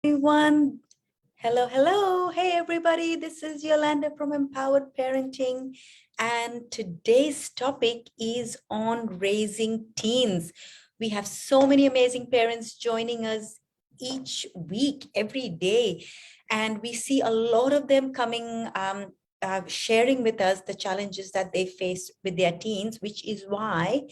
Everyone. Hello, hello. Hey, everybody. This is Yolanda from Empowered Parenting. And today's topic is on raising teens. We have so many amazing parents joining us each week, every day. And we see a lot of them coming, sharing with us the challenges that they face with their teens, which is why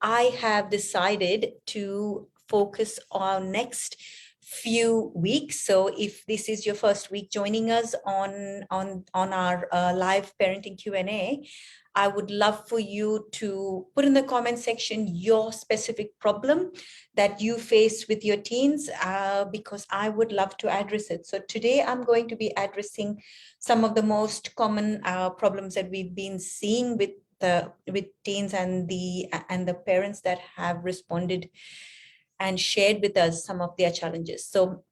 I have decided to focus on next few weeks. So if this is your first week joining us on our live parenting Q&A, I would love for you to put in the comment section your specific problem that you face with your teens, because I would love to address it. So today I'm going to be addressing some of the most common problems that we've been seeing with teens and the parents that have responded and shared with us some of their challenges. So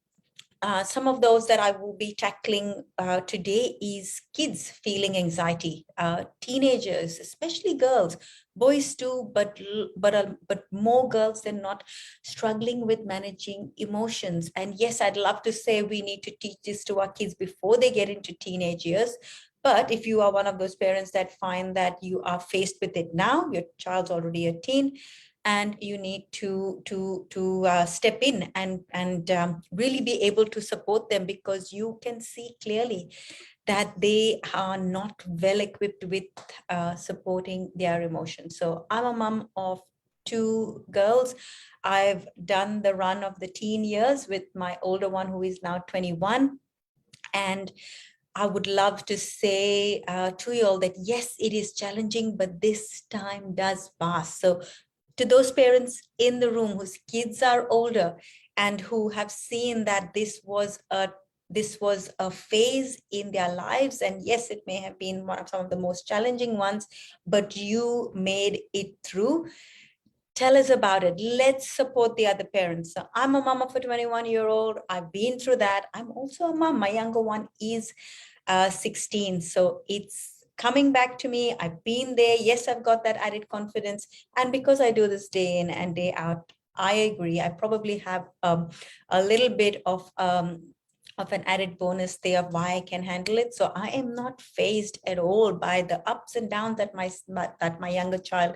some of those that I will be tackling today is kids feeling anxiety, teenagers, especially girls, boys too, but more girls than not, struggling with managing emotions. And yes, I'd love to say we need to teach this to our kids before they get into teenage years. But if you are one of those parents that find that you are faced with it now, your child's already a teen, and you need to step in and really be able to support them, because you can see clearly that they are not well equipped with supporting their emotions. So I'm a mom of two girls. I've done the run of the teen years with my older one, who is now 21. And I would love to say to you all that, yes, it is challenging, but this time does pass. So to those parents in the room whose kids are older and who have seen that this was a phase in their lives, and yes, it may have been some of the most challenging ones, but you made it through. Tell us about it. Let's support the other parents. So I'm a mom of a 21-year-old. I've been through that. I'm also a mom. My younger one is 16. So it's coming back to me. I've been there. Yes, I've got that added confidence. And because I do this day in and day out, I agree. I probably have a little bit of an added bonus there of why I can handle it. So I am not phased at all by the ups and downs that my younger child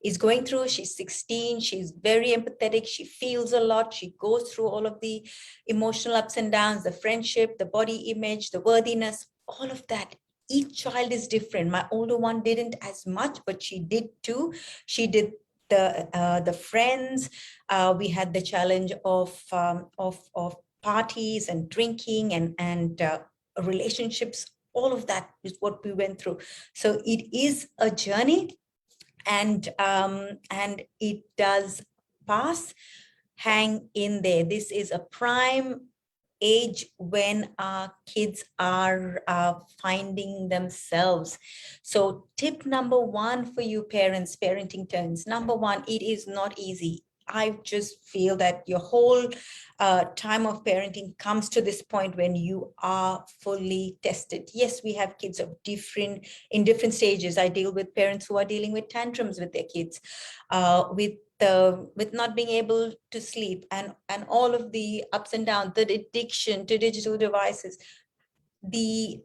is going through. She's 16. She's very empathetic. She feels a lot. She goes through all of the emotional ups and downs, the friendship, the body image, the worthiness, all of that. Each child is different. My older one didn't as much, but she did too. She did the friends. We had the challenge of parties and drinking and relationships. All of that is what we went through. So it is a journey, and it does pass. Hang in there. This is a prime age when our kids are finding themselves. So tip number one for you parents, parenting turns. Number one, it is not easy. I just feel that your whole time of parenting comes to this point when you are fully tested. Yes, we have kids of in different stages. I deal with parents who are dealing with tantrums with their kids, with not being able to sleep, and all of the ups and downs, the addiction to digital devices. The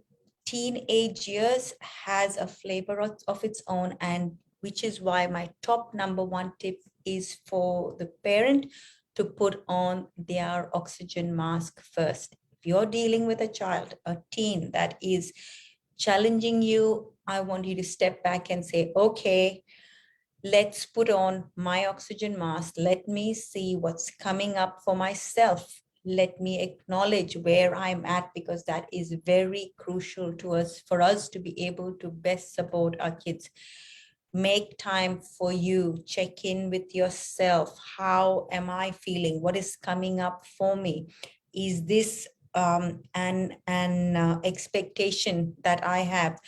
teenage years has a flavor of its own, and which is why my top number one tip is for the parent to put on their oxygen mask first. If you're dealing with a child, a teen that is challenging you, I want you to step back and say, okay, let's put on my oxygen mask. Let me see what's coming up for myself. Let me acknowledge where I'm at, because that is very crucial to us, for us to be able to best support our kids. Make time for you. Check in with yourself. How am I feeling? What is coming up for me? Is this an expectation that I have?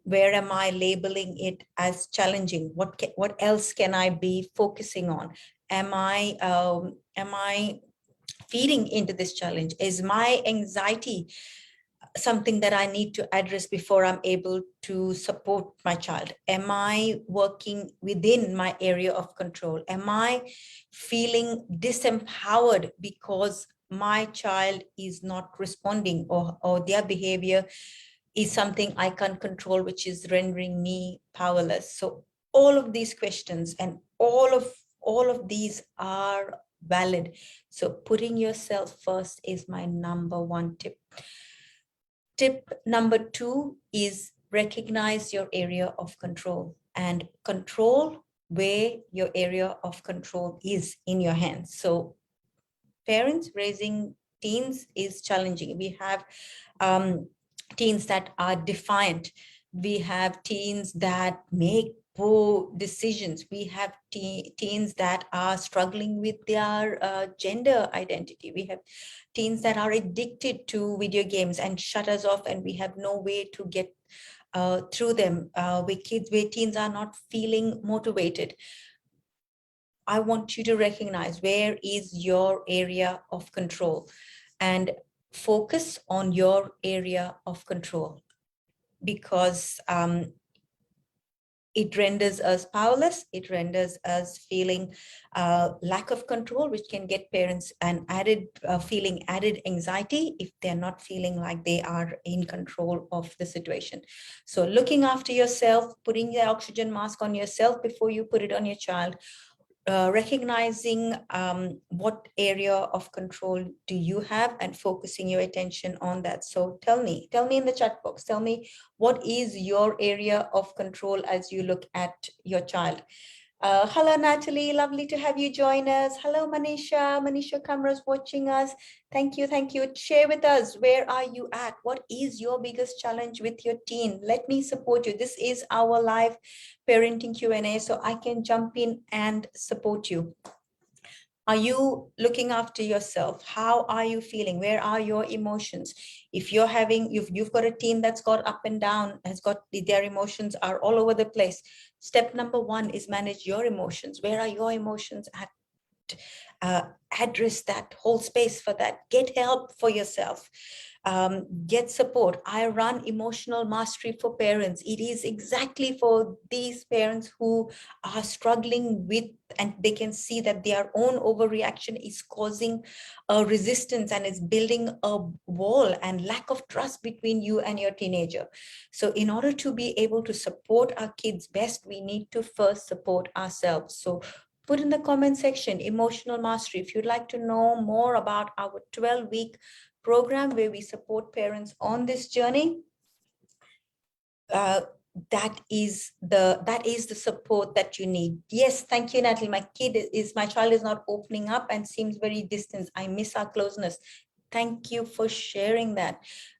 Where am I labeling it as challenging? What else can I be focusing on? Am I feeding into this challenge? Is my anxiety something that I need to address before I'm able to support my child? Am I working within my area of control? Am I feeling disempowered because my child is not responding, or their behavior is something I can't control, which is rendering me powerless. So all of these questions and all of these are valid. So putting yourself first is my number one tip. Tip number two is recognize your area of control and control where your area of control is in your hands. So parents raising teens is challenging. We have teens that are defiant. We have teens that make poor decisions. We have teens that are struggling with their gender identity. We have teens that are addicted to video games and shut us off, and we have no way to get through them. Where teens are not feeling motivated. I want you to recognize where is your area of control and focus on your area of control, because it renders us powerless. It renders us feeling lack of control, which can get parents an added added anxiety if they're not feeling like they are in control of the situation. So looking after yourself, putting the oxygen mask on yourself before you put it on your child, recognizing what area of control do you have and focusing your attention on that. So tell me in the chat box, tell me what is your area of control as you look at your child. Hello, Natalie. Lovely to have you join us. Hello, Manisha. Manisha Kamra's watching us. Thank you. Thank you. Share with us. Where are you at? What is your biggest challenge with your teen? Let me support you. This is our live parenting Q&A, so I can jump in and support you. Are you looking after yourself? How are you feeling? Where are your emotions? If you're having, you've got a teen that's got up and down, has got their emotions are all over the place. Step number one is manage your emotions. Where are your emotions at? Address that, whole space for that. Get help for yourself. Get support. I run Emotional Mastery for Parents. It is exactly for these parents who are struggling with, and they can see that their own overreaction is causing a resistance and is building a wall and lack of trust between you and your teenager. So in order to be able to support our kids best, we need to first support ourselves. So put in the comment section, Emotional Mastery, if you'd like to know more about our 12-week program where we support parents on this journey. That is the support that you need. Yes, thank you, Natalie. My child is not opening up and seems very distant. I miss our closeness. Thank you for sharing that.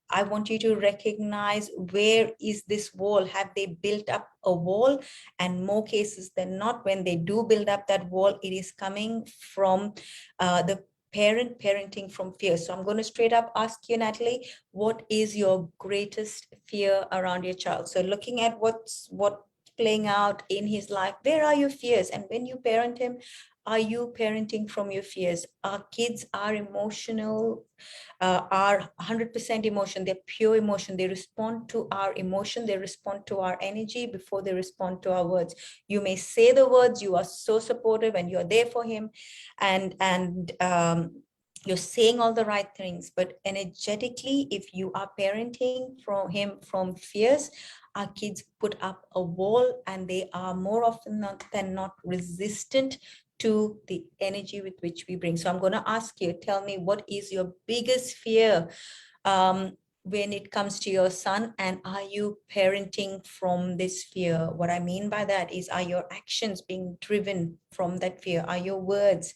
I want you to recognize, where is this wall? Have they built up a wall? And more cases than not, when they do build up that wall, it is coming from the parenting from fear. So I'm going to straight up ask you, Natalie, what is your greatest fear around your child? So looking at what's playing out in his life, where are your fears? And when you parent him, are you parenting from your fears? Our kids are emotional, are 100% emotion. They're pure emotion. They respond to our emotion. They respond to our energy before they respond to our words. You may say the words, you are so supportive and you're there for him, and you're saying all the right things, but energetically, if you are parenting from him from fears, our kids put up a wall, and they are more often than not resistant to the energy with which we bring. So I'm going to ask you, tell me, what is your biggest fear when it comes to your son, and are you parenting from this fear? What I mean by that is, are your actions being driven from that fear? Are your words,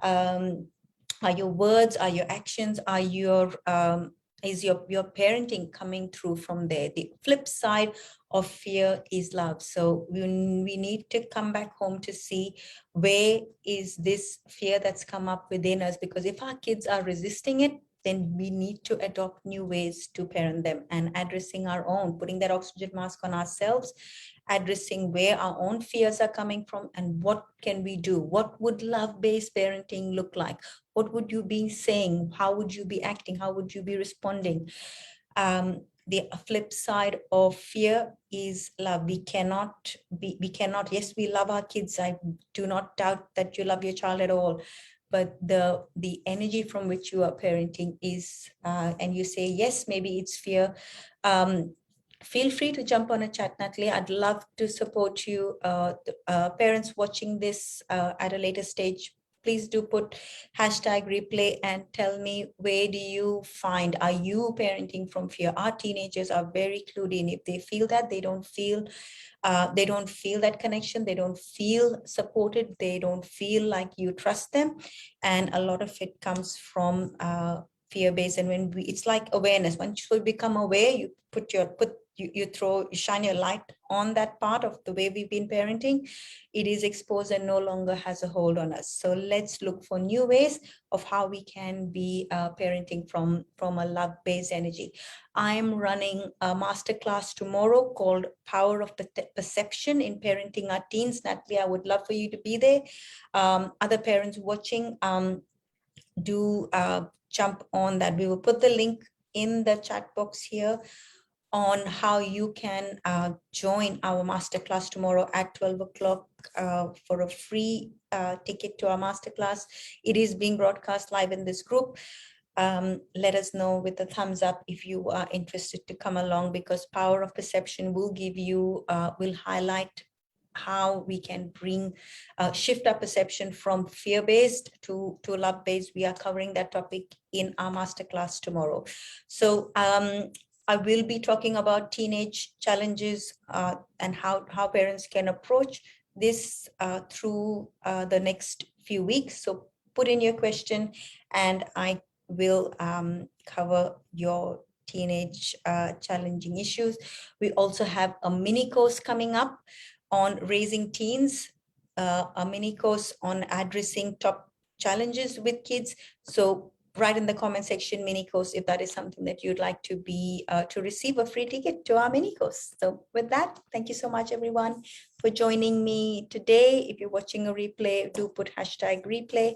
are your actions, are your is your parenting coming through from there? The flip side of fear is love. So we need to come back home to see, where is this fear that's come up within us? Because if our kids are resisting it, then we need to adopt new ways to parent them, and addressing our own, putting that oxygen mask on ourselves, addressing where our own fears are coming from, and what can we do? What would love-based parenting look like? What would you be saying? How would you be acting? How would you be responding? The flip side of fear is love. We cannot, yes, we love our kids. I do not doubt that you love your child at all. but the energy from which you are parenting is, and you say, yes, maybe it's fear, feel free to jump on a chat, Natalie. I'd love to support you. Parents watching this at a later stage, please do put hashtag replay and tell me, where do you find, are you parenting from fear? Our teenagers are very clued in. If they feel that, they don't feel that connection, they don't feel supported, they don't feel like you trust them. And a lot of it comes from fear-based. And when it's like awareness. Once you become aware, you you shine your light on that part of the way we've been parenting, it is exposed and no longer has a hold on us. So let's look for new ways of how we can be parenting from a love-based energy. I am running a masterclass tomorrow called Power of Perception in Parenting Our Teens. Natalie, I would love for you to be there. Other parents watching, do jump on that. We will put the link in the chat box here on how you can join our masterclass tomorrow at 12 o'clock for a free ticket to our masterclass. It is being broadcast live in this group. Let us know with a thumbs up if you are interested to come along, because Power of Perception will give you, will highlight how we can bring, shift our perception from fear-based to love-based. We are covering that topic in our masterclass tomorrow. So I will be talking about teenage challenges and how parents can approach this through the next few weeks. So put in your question and I will cover your teenage challenging issues. We also have a mini course coming up on raising teens, a mini course on addressing top challenges with kids. So write in the comment section mini course if that is something that you'd like to be to receive a free ticket to our mini course. So with that, thank you so much everyone for joining me today. If you're watching a replay, do put hashtag replay.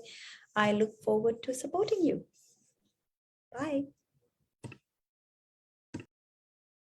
I look forward to supporting you. Bye.